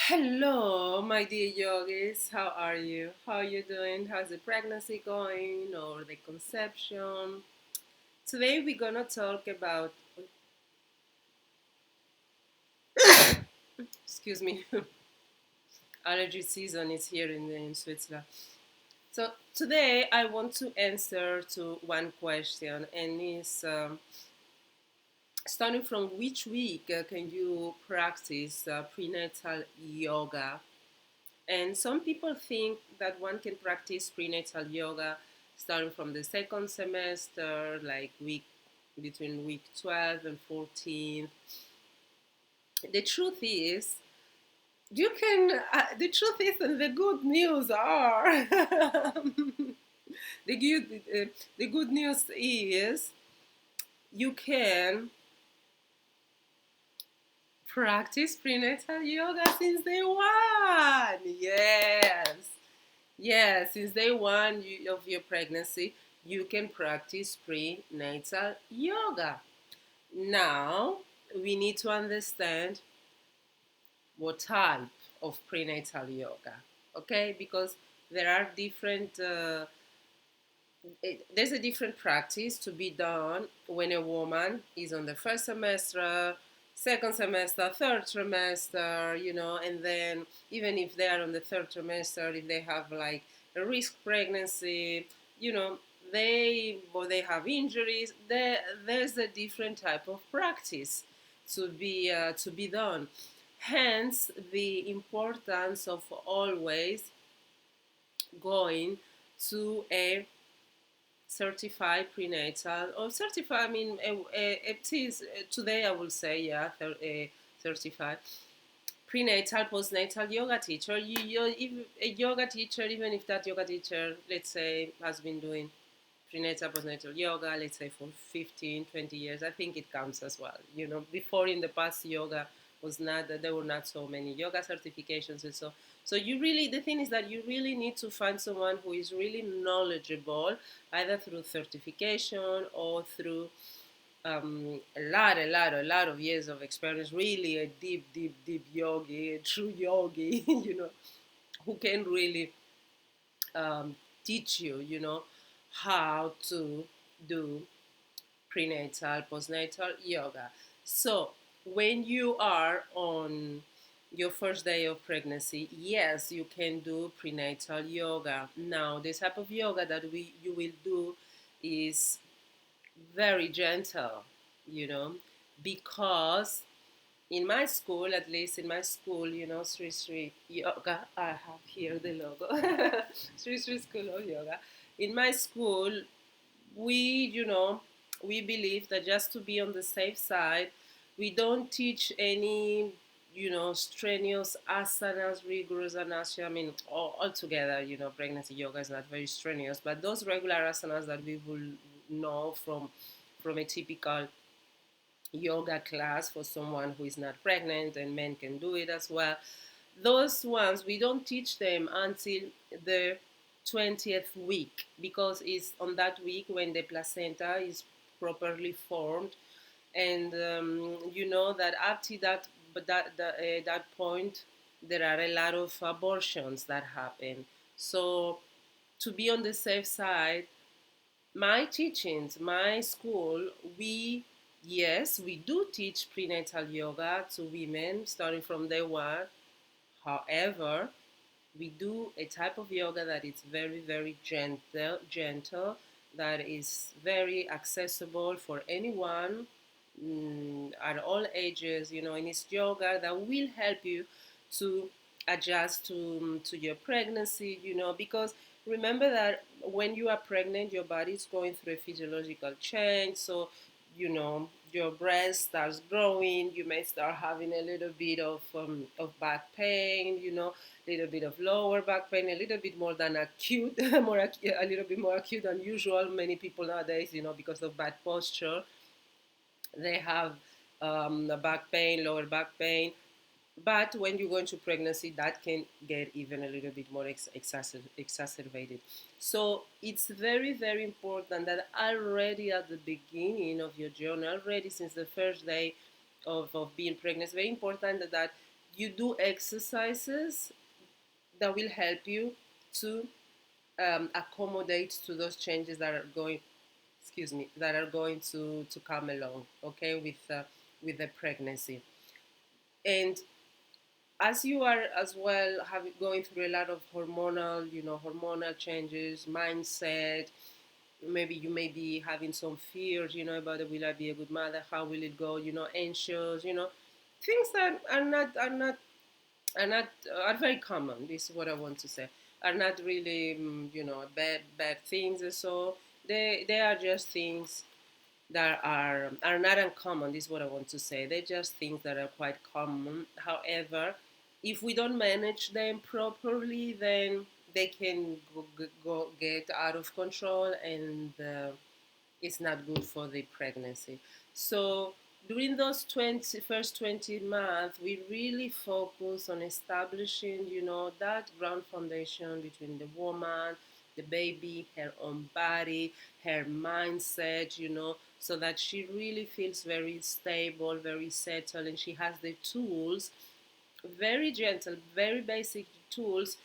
Hello, my dear yogis. How are you? How are you doing? How's the pregnancy going or the conception? Today we're gonna talk about. Excuse me. Allergy season is here in Switzerland. So today I want to answer to one question, and is starting from which week can you practice prenatal yoga? And some people think that one can practice prenatal yoga starting from the second semester, like between week 12 and 14. The truth is, you can. The truth is, and the good news are, the good the good news is you can practice prenatal yoga since day one. Yes. Yeah, since day one of your pregnancy, you can practice prenatal yoga. Now, we need to understand what type of prenatal yoga, okay? Because there are there's a different practice to be done when a woman is on the first semester, second semester, third trimester, and then even if they are on the third trimester, if they have like a risk pregnancy, you know, they have injuries, there's a different type of practice to be done. Hence, the importance of always going to a certified prenatal or certified. I mean, it is today. I will say, yeah, certified prenatal postnatal yoga teacher. If a yoga teacher, even if that yoga teacher, let's say, has been doing prenatal postnatal yoga, let's say for 15, 20 years, I think it counts as well. Before in the past, yoga was not, there were not so many yoga certifications, and so you really, the thing is that you really need to find someone who is really knowledgeable, either through certification or through a lot of years of experience, really a deep, deep, deep yogi, a true yogi, who can really teach you, how to do prenatal, postnatal yoga. So when you are on your first day of pregnancy, yes, you can do prenatal yoga. Now, the type of yoga that you will do is very gentle, you know, because in my school, at least in my school, Sri Sri Yoga, I have here the logo, Sri Sri School of Yoga. In my school, we, we believe that just to be on the safe side, we don't teach any, strenuous asanas, rigorous asanas. I mean, altogether, pregnancy yoga is not very strenuous, but those regular asanas that we will know from a typical yoga class for someone who is not pregnant, and men can do it as well. Those ones we don't teach them until the 20th week, because it's on that week when the placenta is properly formed, and you know that up to that point there are a lot of abortions that happen. So to be on the safe side, my teachings, my school, yes, we do teach prenatal yoga to women starting from day one. However, we do a type of yoga that is very, very gentle, that is very accessible for anyone, at all ages, and it's yoga that will help you to adjust to your pregnancy, because remember that when you are pregnant, your body is going through a physiological change. So, your breast starts growing, you may start having a little bit of back pain, a little bit of lower back pain, a little bit more than acute, a little bit more acute than usual. Many people nowadays, because of bad posture, they have back pain, lower back pain. But when you go into pregnancy, that can get even a little bit more exacerbated. So it's very, very important that already at the beginning of your journey, already since the first day of being pregnant, it's very important that you do exercises that will help you to accommodate to those changes that are going, excuse me, that are going to come along, okay, with the pregnancy. And as you are as well going through a lot of hormonal, hormonal changes, mindset, maybe you may be having some fears, about it, will I be a good mother, how will it go, anxious, things that are not are very common. This is what I want to say. Are not really bad things. And so they are just things that are not uncommon. This is what I want to say. They're just things that are quite common. However, if we don't manage them properly, then they can get out of control, and it's not good for the pregnancy. So during those first 20 months, we really focus on establishing, that ground foundation between the woman, the baby, her own body, her mindset, so that she really feels very stable, very settled, and she has the tools, very gentle, very basic tools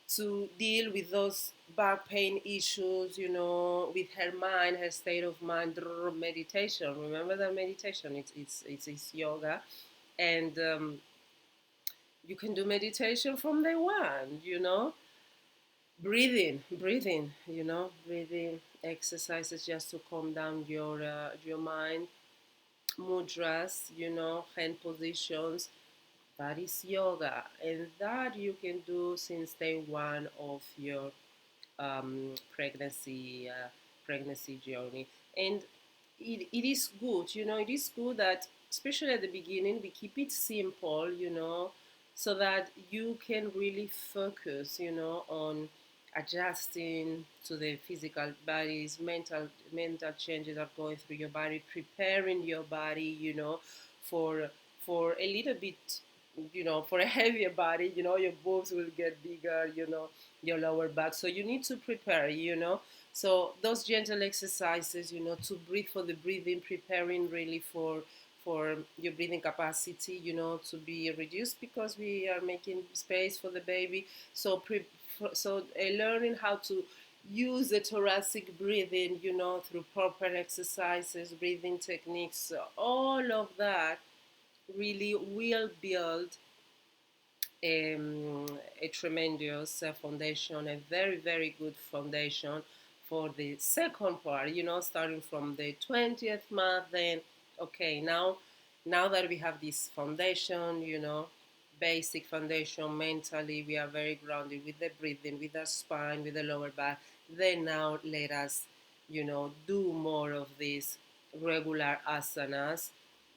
to deal with those back pain issues, with her mind, her state of mind. Meditation. Remember that meditation? It's yoga, and you can do meditation from day one. Breathing. Breathing exercises just to calm down your mind. Mudras, hand positions. That is yoga, and that you can do since day one of your pregnancy journey. And it is good, it is good that, especially at the beginning, we keep it simple, so that you can really focus, on adjusting to the physical bodies, mental changes are going through your body, preparing your body, for a little bit, for a heavier body, your boobs will get bigger, your lower back. So you need to prepare, So those gentle exercises, to breathe, for the breathing, preparing really for your breathing capacity, to be reduced, because we are making space for the baby. So learning how to use the thoracic breathing, through proper exercises, breathing techniques, all of that really will build a tremendous foundation, a very, very good foundation for the second part, starting from the 20th month. Then, okay, now that we have this foundation, basic foundation mentally, we are very grounded with the breathing, with the spine, with the lower back. Then now let us, do more of these regular asanas,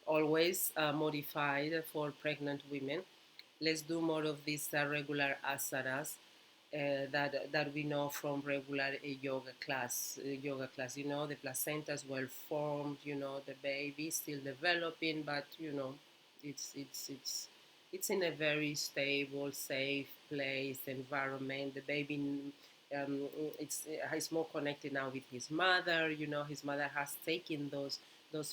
always modified for pregnant women. Let's do more of these regular asanas that we know from regular yoga class. The placenta is well formed. The baby is still developing, but it's in a very stable, safe place, environment. The baby, it's more connected now with his mother. His mother has taken those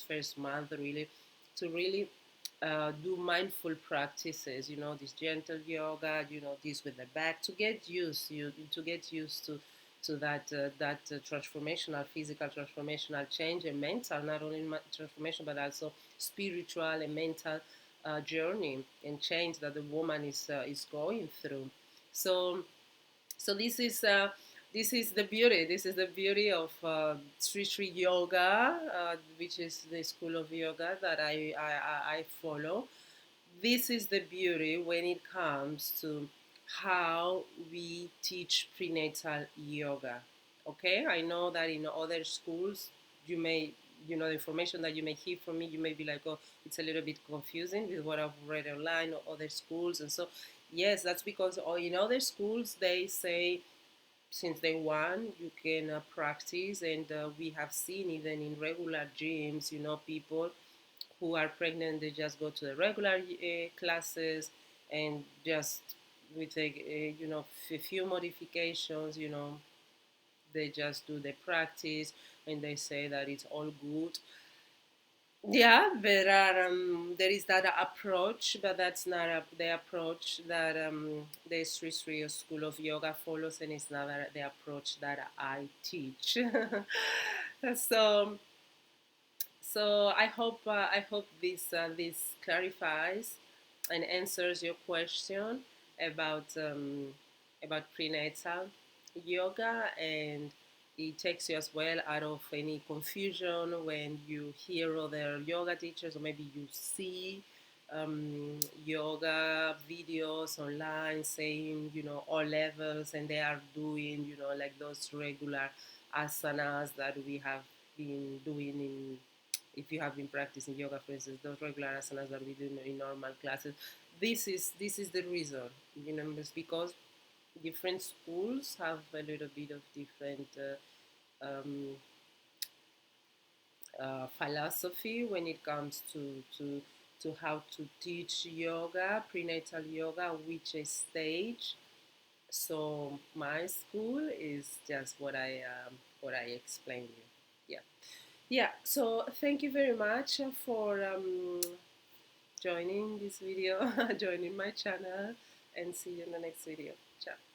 first months really to really do mindful practices, this gentle yoga, this with the back, to get used to that transformational, physical transformational change, and mental, not only transformation, but also spiritual and mental journey and change that the woman is going through. So this is the beauty. This is the beauty of Sri Yoga, which is the school of yoga that I follow. This is the beauty when it comes to how we teach prenatal yoga. Okay, I know that in other schools, you may, the information that you may hear from me, you may be like, oh, it's a little bit confusing with what I've read online or other schools. And so, yes, that's because in other schools, they say since day one you can practice, and we have seen even in regular gyms, people who are pregnant, they just go to the regular classes, and just with a few modifications, they just do the practice, and they say that it's all good. Yeah, there is that approach, but that's not the approach that the Sri Sri School of Yoga follows, and it's not the approach that I teach. so I hope this clarifies and answers your question about prenatal yoga, and it takes you as well out of any confusion when you hear other yoga teachers, or maybe you see yoga videos online saying, all levels, and they are doing, like those regular asanas that we have been doing in, if you have been practicing yoga, for instance, those regular asanas that we do in normal classes. This is the reason, it's because different schools have a little bit of different philosophy when it comes to how to teach yoga, prenatal yoga, which is stage. So my school is just what I explained you. Yeah, yeah. So thank you very much for joining this video, joining my channel, and see you in the next video. Ciao.